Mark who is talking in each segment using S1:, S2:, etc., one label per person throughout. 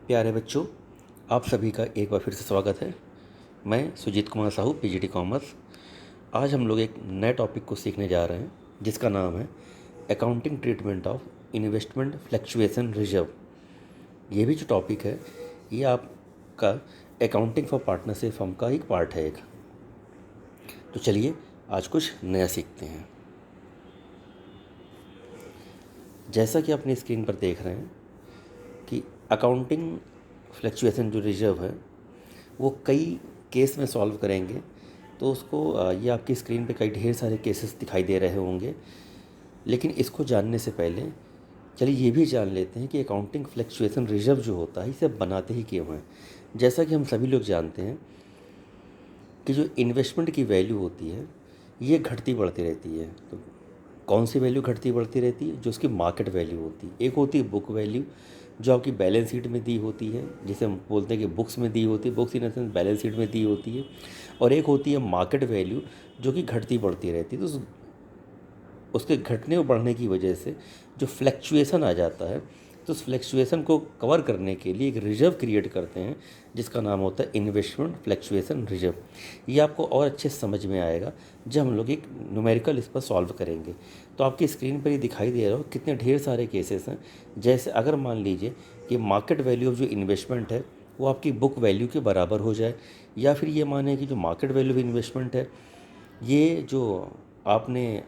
S1: प्यारे बच्चों, आप सभी का एक बार फिर से स्वागत है। मैं सुजीत कुमार साहू, पीजीटी कॉमर्स। आज हम लोग एक नए टॉपिक को सीखने जा रहे हैं जिसका नाम है accounting treatment of investment fluctuation reserve. ये भी जो टॉपिक है ये आपका अकाउंटिंग फॉर पार्टनरशिप फर्म का एक पार्ट है एक। तो चलिए आज कुछ नया सीखते हैं। जैसा कि अपनी स्क्रीन पर देख रहे हैं कि अकाउंटिंग फ्लक्चुएशन जो रिजर्व है वो कई केस में सॉल्व करेंगे। तो उसको ये आपकी स्क्रीन पे कई ढेर सारे केसेस दिखाई दे रहे होंगे, लेकिन इसको जानने से पहले चलिए ये भी जान लेते हैं कि अकाउंटिंग फ्लक्चुएशन रिजर्व जो होता है इसे बनाते ही क्यों हैं। जैसा कि हम सभी लोग जानते हैं कि जो इन्वेस्टमेंट की वैल्यू होती है ये घटती बढ़ती रहती है। तो कौन सी वैल्यू घटती बढ़ती रहती है? जो उसकी मार्केट वैल्यू होती है। एक होती है बुक वैल्यू जो आपकी बैलेंस शीट में दी होती है, जिसे हम बोलते हैं कि बुक्स में दी होती है, books in the sense balance sheet में दी होती है। और एक होती है मार्केट वैल्यू जो कि घटती बढ़ती रहती है। तो उसके घटने और बढ़ने की वजह से जो फ्लैक्चुएशन आ जाता है, तो उस फ्लैक्चुएशन को कवर करने के लिए एक रिजर्व क्रिएट करते हैं जिसका नाम होता है इन्वेस्टमेंट फ्लैक्चुएशन रिजर्व। ये आपको और अच्छे समझ में आएगा जब हम लोग एक न्यूमेरिकल इस पर सॉल्व करेंगे। तो आपकी स्क्रीन पर ये दिखाई दे रहा हो कितने ढेर सारे केसेस हैं। जैसे अगर मान लीजिए कि मार्केट वैल्यू ऑफ जो इन्वेस्टमेंट है वो आपकी बुक वैल्यू के बराबर हो जाए, या फिर ये माने कि जो मार्केट वैल्यू ऑफ इन्वेस्टमेंट है ये जो आपने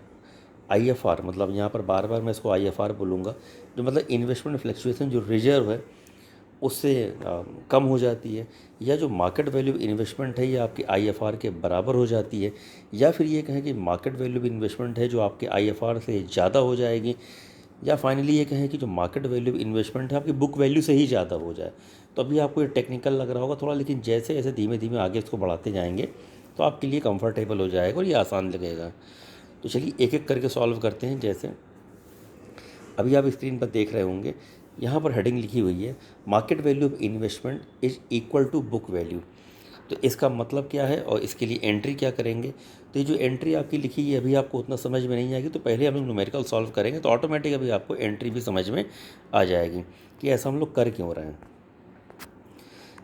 S1: आईएफआर, मतलब यहाँ पर बार बार मैं इसको आईएफआर बोलूँगा, जो मतलब इन्वेस्टमेंट फ्लक्चुएशन जो रिजर्व है उससे कम हो जाती है, या जो मार्केट वैल्यू इन्वेस्टमेंट है ये आपकी आईएफआर के बराबर हो जाती है, या फिर ये कहें कि मार्केट वैल्यू इन्वेस्टमेंट है जो आपके आईएफआर से ज़्यादा हो जाएगी, या फाइनली ये कहें कि जो मार्केट वैल्यू इन्वेस्टमेंट है आपकी बुक वैल्यू से ही ज़्यादा हो जाए। तो अभी आपको ये टेक्निकल लग रहा होगा थोड़ा, लेकिन जैसे जैसे धीमे धीमे आगे इसको बढ़ाते जाएंगे तो आपके लिए कंफर्टेबल हो जाएगा और ये आसान लगेगा। तो चलिए एक एक करके सॉल्व करते हैं। जैसे अभी आप स्क्रीन पर देख रहे होंगे, यहाँ पर हेडिंग लिखी हुई है market value of investment is equal to book value. तो इसका मतलब क्या है और इसके लिए एंट्री क्या करेंगे? तो ये जो एंट्री आपकी लिखी है अभी आपको उतना समझ में नहीं आएगी, तो पहले हम लोग न्यूमेरिकल सॉल्व करेंगे तो ऑटोमेटिक अभी आपको एंट्री भी समझ में आ जाएगी कि ऐसा हम लोग कर क्यों रहे हैं।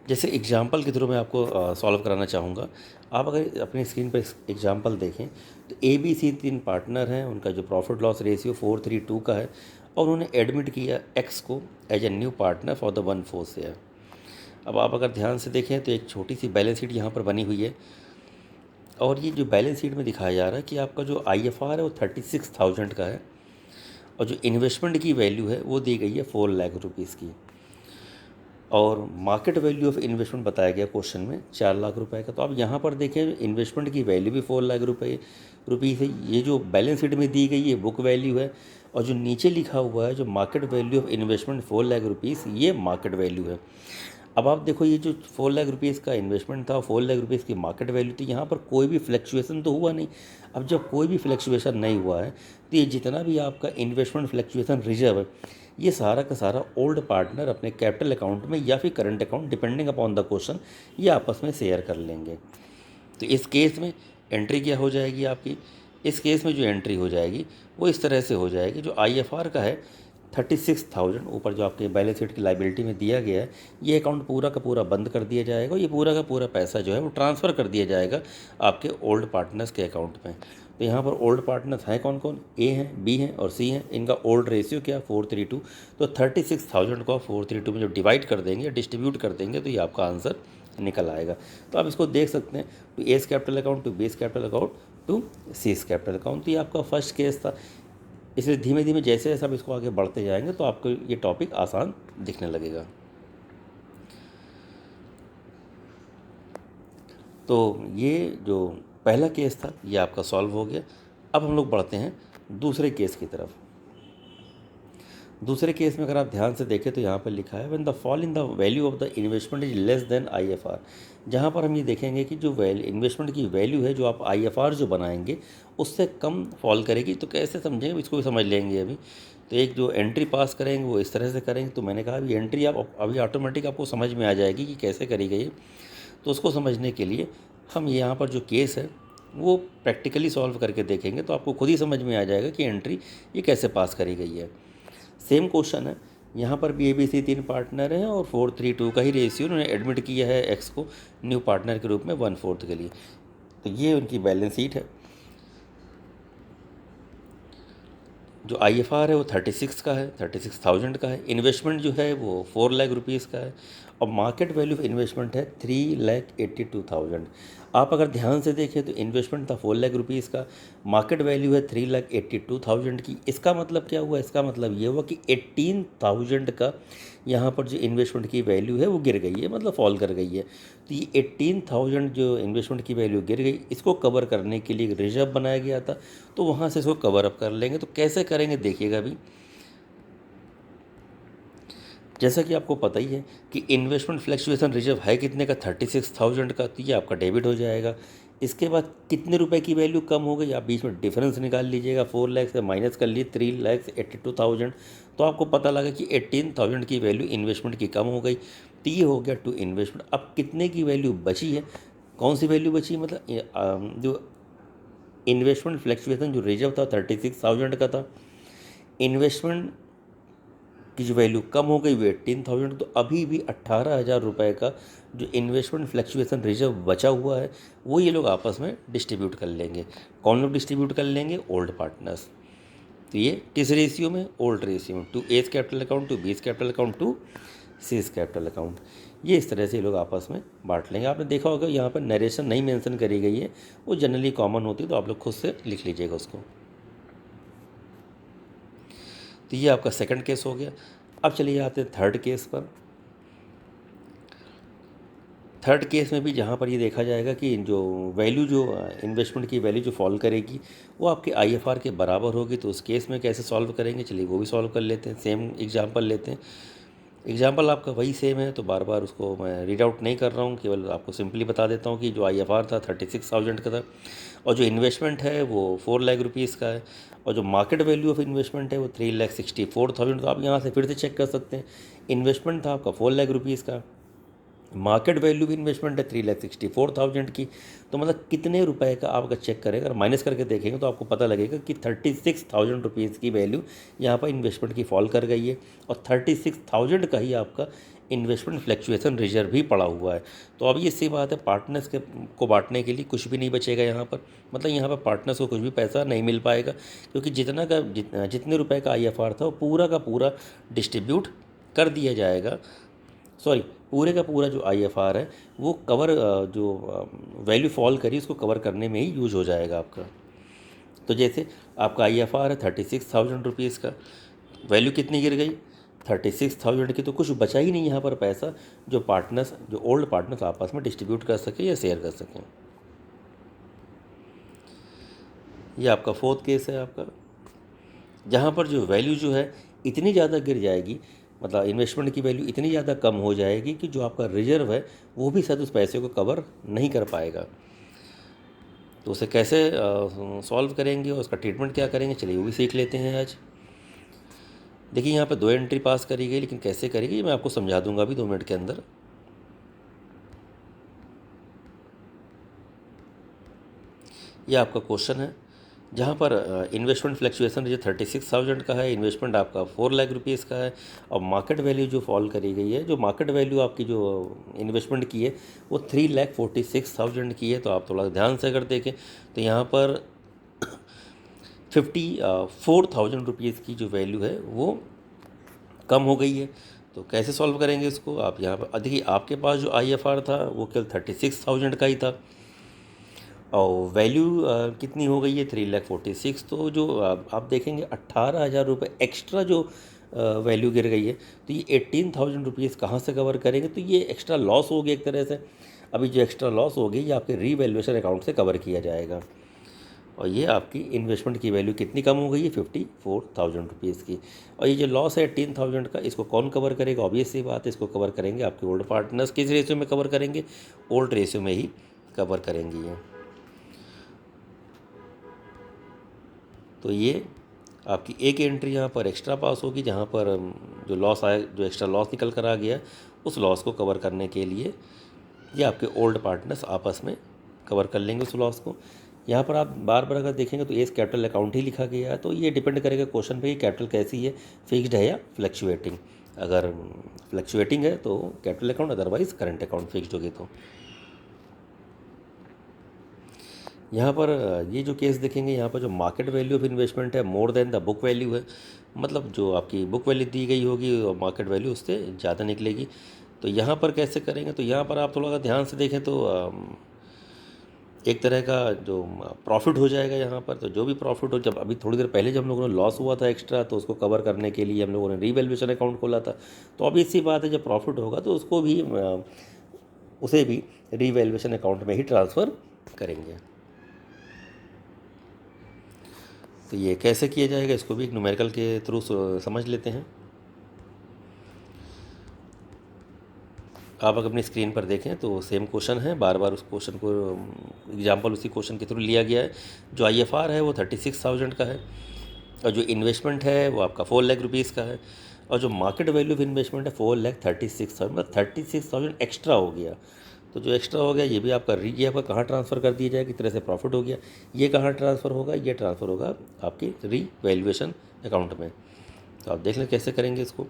S1: जैसे एग्जाम्पल के थ्रू मैं आपको सॉल्व कराना चाहूँगा। आप अगर अपनी स्क्रीन पर एग्जाम्पल देखें तो ABC 3 पार्टनर हैं, उनका जो प्रॉफिट लॉस रेशियो 4:3:2 का है, और उन्होंने एडमिट किया एक्स को as a new partner for the 1/4 share. अब आप अगर ध्यान से देखें तो एक छोटी सी बैलेंस शीट यहाँ पर बनी हुई है, और ये जो बैलेंस शीट में दिखाया जा रहा है कि आपका जो IFR है वो 36,000 का है, और जो इन्वेस्टमेंट की वैल्यू है वो दी गई है 4 लाख रुपीज़ की, और मार्केट वैल्यू ऑफ इन्वेस्टमेंट बताया गया क्वेश्चन में 4 लाख रुपए का। तो आप यहाँ पर देखें इन्वेस्टमेंट की वैल्यू भी 4 लाख रुपीज़ है। ये जो बैलेंस शीट में दी गई है बुक वैल्यू है, और जो नीचे लिखा हुआ है जो market value of investment 4 lakh rupees, ये मार्केट वैल्यू है। अब आप देखो ये जो 4 लाख रुपीज़ का इन्वेस्टमेंट था, 4 लाख रुपीज़ की मार्केट वैल्यू थी, यहाँ पर कोई भी फ्लक्चुएशन तो हुआ नहीं। अब जब कोई भी फ्लक्चुएशन नहीं हुआ है तो ये जितना भी आपका इन्वेस्टमेंट फ्लक्चुएशन रिजर्व है ये सारा का सारा ओल्ड पार्टनर अपने कैपिटल अकाउंट में या फिर current account depending upon the question ये आपस में शेयर कर लेंगे। तो इस केस में एंट्री क्या हो जाएगी आपकी? इस केस में जो एंट्री हो जाएगी वो इस तरह से हो जाएगी, जो IFR का है 36,000 ऊपर जो आपके बैलेंस शीट की लाइबिलिटी में दिया गया है, ये अकाउंट पूरा का पूरा बंद कर दिया जाएगा। ये पूरा का पूरा पैसा जो है वो ट्रांसफ़र कर दिया जाएगा आपके ओल्ड पार्टनर्स के अकाउंट में। तो यहाँ पर ओल्ड पार्टनर्स हैं कौन कौन? A हैं, B हैं और C हैं। इनका ओल्ड रेशियो क्या? 4:3:2। तो 36,000 को 4:3:2 में जब डिवाइड कर देंगे, डिस्ट्रीब्यूट कर देंगे, तो ये आपका आंसर निकल आएगा। तो आप इसको देख सकते हैं, to A's capital account, to B's capital account, to C's capital account. तो ये आपका फर्स्ट केस था। इसलिए धीमे धीमे जैसे जैसे आप इसको आगे बढ़ते जाएंगे तो आपको ये टॉपिक आसान दिखने लगेगा। तो ये जो पहला केस था ये आपका सॉल्व हो गया। अब हम लोग बढ़ते हैं दूसरे केस की तरफ। दूसरे केस में अगर आप ध्यान से देखें तो यहाँ पर लिखा है when the fall in the value of the investment is less than IFR। जहाँ पर हम ये देखेंगे कि जो इन्वेस्टमेंट की वैल्यू है जो आप IFR जो बनाएंगे उससे कम फॉल करेगी। तो कैसे समझेंगे, इसको भी समझ लेंगे अभी। तो एक जो एंट्री पास करेंगे वो इस तरह से करेंगे। तो मैंने कहा अभी एंट्री आप अभी ऑटोमेटिक आपको समझ में आ जाएगी कि कैसे करी गई है। तो उसको समझने के लिए हम यहाँ पर जो केस है वो प्रैक्टिकली सॉल्व करके देखेंगे, तो आपको खुद ही समझ में आ जाएगा कि एंट्री ये कैसे पास करी गई है। सेम क्वेश्चन है यहाँ पर भी ABC 3 पार्टनर हैं और 4:3:2 का ही रेशियो उन्होंने एडमिट किया है एक्स को न्यू पार्टनर के रूप में 1/4 के लिए। तो ये उनकी बैलेंस शीट है। जो IFR है वो 36 का है, 36,000 का है। इन्वेस्टमेंट जो है वो 4 लाख रुपीज़ का है और मार्केट वैल्यू ऑफ इन्वेस्टमेंट है 3,82,000। आप अगर ध्यान से देखें तो इन्वेस्टमेंट था 4 लाख रुपीज़ का, मार्केट वैल्यू है 3,82,000 की। इसका मतलब क्या हुआ? इसका मतलब ये हुआ कि 18,000 का यहाँ पर जो इन्वेस्टमेंट की वैल्यू है वो गिर गई है, मतलब फॉल कर गई है। तो ये 18,000 जो इन्वेस्टमेंट की वैल्यू गिर गई, इसको कवर करने के लिए रिजर्व बनाया गया था, तो वहाँ से इसको कवर अप कर लेंगे। तो कैसे करेंगे देखिएगा अभी। जैसा कि आपको पता ही है कि इन्वेस्टमेंट फ्लक्चुएशन रिजर्व है कितने का? 36,000 का। तो ये आपका डेबिट हो जाएगा। इसके बाद कितने रुपए की वैल्यू कम हो गई, आप बीच में डिफरेंस निकाल लीजिएगा। 4 लाख से माइनस कर लिए 3,82,000, तो आपको पता लगा कि 18,000 की वैल्यू इन्वेस्टमेंट की कम हो गई। तो ये हो गया टू इन्वेस्टमेंट। अब कितने की वैल्यू बची है? कौन सी वैल्यू बची? मतलब जो इन्वेस्टमेंट फ्लक्चुएशन जो रिजर्व था 36,000 का था, इन्वेस्टमेंट की जो वैल्यू कम हो गई वो 18,000। तो अभी भी 18,000 रुपये का जो इन्वेस्टमेंट फ्लक्चुएशन रिजर्व बचा हुआ है वो ये लोग आपस में डिस्ट्रीब्यूट कर लेंगे। कौन लोग डिस्ट्रीब्यूट कर लेंगे? Old partners. तो ये किस रेशियो में? ओल्ड रेशियो में, to A's capital account, to B's capital account, to C's capital account. ये इस तरह से ये लोग आपस में बांट लेंगे। आपने देखा होगा यहाँ पर नरेशन नहीं मेंशन करी गई है, वो जनरली कॉमन होती है, तो आप लोग खुद से लिख लीजिएगा उसको। तो ये आपका सेकंड केस हो गया। अब चलिए आते हैं थर्ड केस पर। थर्ड केस में भी जहाँ पर ये देखा जाएगा कि जो वैल्यू जो इन्वेस्टमेंट की वैल्यू जो फॉल करेगी वो आपके IFR के बराबर होगी। तो उस केस में कैसे सॉल्व करेंगे, चलिए वो भी सॉल्व कर लेते हैं। सेम एग्जांपल लेते हैं। एग्जांपल आपका वही सेम है, तो बार बार उसको मैं रीड आउट नहीं कर रहा हूँ, केवल आपको सिंपली बता देता हूँ कि जो IFR था 36,000 का था और जो इन्वेस्टमेंट है वो 4 लाख रुपीज़ का है और जो मार्केट वैल्यू ऑफ इन्वेस्टमेंट है वो 3,64,000। तो आप यहाँ से फिर से चेक कर सकते हैं। इन्वेस्टमेंट था आपका 4 लाख रुपीज़ का, मार्केट वैल्यू भी इन्वेस्टमेंट है 3,64,000 की। तो मतलब कितने रुपए का आप अगर चेक करें, अगर माइनस करके देखेंगे तो आपको पता लगेगा कि 36,000 रुपीज़ की वैल्यू यहाँ पर इन्वेस्टमेंट की फॉल कर गई है और 36,000 का ही आपका इन्वेस्टमेंट फ्लक्चुएशन रिजर्व भी पड़ा हुआ है। तो अब ये सी बात है, पार्टनर्स के को बांटने के लिए कुछ भी नहीं बचेगा यहाँ पर। मतलब यहाँ पर पार्टनर्स को कुछ भी पैसा नहीं मिल पाएगा, क्योंकि जितने रुपए का IFR था वो पूरा का पूरा डिस्ट्रीब्यूट कर दिया जाएगा। सॉरी, पूरे का पूरा जो IFR है वो कवर जो वैल्यू फॉल करी उसको कवर करने में ही यूज हो जाएगा आपका। तो जैसे आपका IFR है 36,000 रुपीज़ का, वैल्यू कितनी गिर गई? 36,000 की। तो कुछ बचा ही नहीं यहाँ पर पैसा जो पार्टनर्स, जो ओल्ड पार्टनर्स आपस में डिस्ट्रीब्यूट कर सकें या शेयर कर सकें। ये आपका फोर्थ केस है आपका, जहाँ पर जो वैल्यू जो है इतनी ज़्यादा गिर जाएगी, मतलब इन्वेस्टमेंट की वैल्यू इतनी ज़्यादा कम हो जाएगी कि जो आपका रिजर्व है वो भी शायद उस पैसे को कवर नहीं कर पाएगा। तो उसे कैसे सॉल्व करेंगे और उसका ट्रीटमेंट क्या करेंगे, चलिए वो भी सीख लेते हैं आज। देखिए यहाँ पे 2 एंट्री पास करी गई, लेकिन कैसे करेगी ये मैं आपको समझा दूंगा अभी 2 मिनट के अंदर। ये आपका क्वेश्चन है जहाँ पर इन्वेस्टमेंट फ्लक्चुएशन जो 36,000 का है, इन्वेस्टमेंट आपका 4 लाख रुपीज़ का है और मार्केट वैल्यू जो फॉल करी गई है, जो मार्केट वैल्यू आपकी जो इन्वेस्टमेंट की है वो 3,46,000 की है। तो आप थोड़ा ध्यान से अगर देखें तो यहाँ पर 54,000 रुपीज़ की जो वैल्यू है वो कम हो गई है। तो कैसे सॉल्व करेंगे इसको? आप यहाँ पर देखिए, आपके पास जो IFR था वो केवल 36,000 का ही था और वैल्यू कितनी हो गई है? 3,46,000। तो जो आप देखेंगे 18,000 रुपये एक्स्ट्रा जो वैल्यू गिर गई है, तो ये 18,000 रुपीज़ कहाँ से कवर करेंगे? तो ये एक्स्ट्रा लॉस हो गया एक तरह से। अभी जो एक्स्ट्रा लॉस हो गई ये आपके रीवैल्यूएशन अकाउंट से कवर किया जाएगा और ये आपकी इन्वेस्टमेंट की वैल्यू कितनी कम हो गई है? 54,000 रुपीज़ की। और ये जो लॉस है 18,000 का, इसको कौन कवर करेगा? ऑब्वियस सी बात है, इसको कवर करेंगे आपके ओल्ड पार्टनर्स। किस रेशियो में कवर करेंगे? ओल्ड रेशियो में ही कवर करेंगे ये। तो ये आपकी एक एंट्री यहाँ पर एक्स्ट्रा पास होगी, जहाँ पर जो लॉस आया, जो एक्स्ट्रा लॉस निकल कर आ गया, उस लॉस को कवर करने के लिए ये आपके ओल्ड पार्टनर्स आपस में कवर कर लेंगे उस लॉस को। यहाँ पर आप बार बार अगर देखेंगे तो एज कैपिटल अकाउंट ही लिखा गया है। तो ये डिपेंड करेगा क्वेश्चन पे कि कैपिटल कैसी है, फिक्स्ड है या फ्लक्चुएटिंग। अगर फ्लक्चुएटिंग है तो capital account, otherwise current account fixed होगी। तो यहाँ पर ये जो केस देखेंगे, यहाँ पर जो मार्केट वैल्यू ऑफ इन्वेस्टमेंट है more than the book value है, मतलब जो आपकी बुक वैल्यू दी गई होगी और मार्केट वैल्यू उससे ज़्यादा निकलेगी। तो यहाँ पर कैसे करेंगे, तो यहाँ पर आप थोड़ा सा ध्यान से देखें तो एक तरह का जो प्रॉफिट हो जाएगा यहाँ पर। तो जो भी प्रॉफिट हो, जब अभी थोड़ी देर पहले जब हम लोगों ने लॉस हुआ था एक्स्ट्रा, तो उसको कवर करने के लिए हम लोगों ने रीवैल्यूएशन अकाउंट खोला था। तो अब इसी बात है, जब प्रॉफिट होगा तो उसको भी उसे भी रीवैल्यूएशन अकाउंट में ही ट्रांसफ़र करेंगे। तो ये कैसे किया जाएगा, इसको भी एक न्यूमेरिकल के थ्रू समझ लेते हैं। आप अगर अपनी स्क्रीन पर देखें तो सेम क्वेश्चन है, बार बार उस क्वेश्चन को एग्जांपल उसी क्वेश्चन के थ्रू लिया गया है। जो IFR है वो 36,000 का है, और जो इन्वेस्टमेंट है वो आपका 4 लाख रुपीज़ का है, और जो मार्केट वैल्यू ऑफ इन्वेस्टमेंट है 4,36,000, मतलब 36,000 एक्स्ट्रा हो गया। तो जो एक्स्ट्रा हो गया ये भी आपका ये आपका कहाँ ट्रांसफ़र कर दिया जाएगा, किस तरह से प्रॉफिट हो गया, ये कहाँ ट्रांसफ़र होगा, ये ट्रांसफ़र होगा आपकी रीवैल्यूएशन अकाउंट में। तो आप देख लें कैसे करेंगे इसको।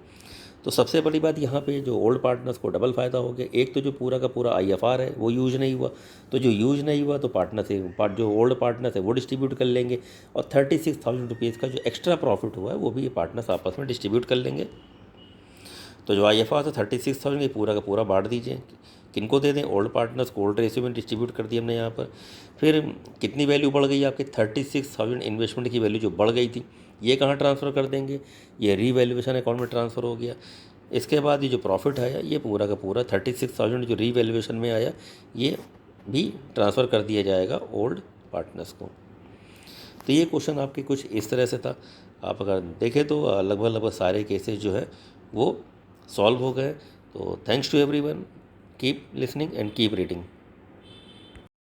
S1: तो सबसे बड़ी बात यहाँ पे जो ओल्ड पार्टनर्स को डबल फ़ायदा हो गया। एक तो जो पूरा का पूरा IFR है वो यूज नहीं हुआ, तो जो यूज नहीं हुआ तो पार्टनर से जो ओल्ड पार्टनर्स है वो डिस्ट्रीब्यूट कर लेंगे, और 36,000 रुपीज़ का जो एक्स्ट्रा प्रॉफिट हुआ है वो भी ये पार्टनर्स आपस में डिस्ट्रीब्यूट कर लेंगे। तो जो IFR था 36,000 ये पूरा का पूरा बांट दीजिए। किनको दे दें, ओल्ड पार्टनर्स को ओल्ड रेशियो में डिस्ट्रीब्यूट कर दिया हमने यहाँ पर। फिर कितनी वैल्यू बढ़ गई आपकी, 36,000 इन्वेस्टमेंट की वैल्यू जो बढ़ गई थी ये कहाँ ट्रांसफ़र कर देंगे, ये रीवैल्यूएशन अकाउंट में ट्रांसफ़र हो गया। इसके बाद ये जो प्रॉफिट आया ये पूरा का पूरा 36,000 जो रीवैल्यूएशन में आया ये भी ट्रांसफ़र कर दिया जाएगा ओल्ड पार्टनर्स को। तो ये क्वेश्चन आपके कुछ इस तरह से था। आप अगर देखें तो लगभग सारे केसेस जो है वो सॉल्व हो गए। तो thanks to everyone, keep listening and keep reading.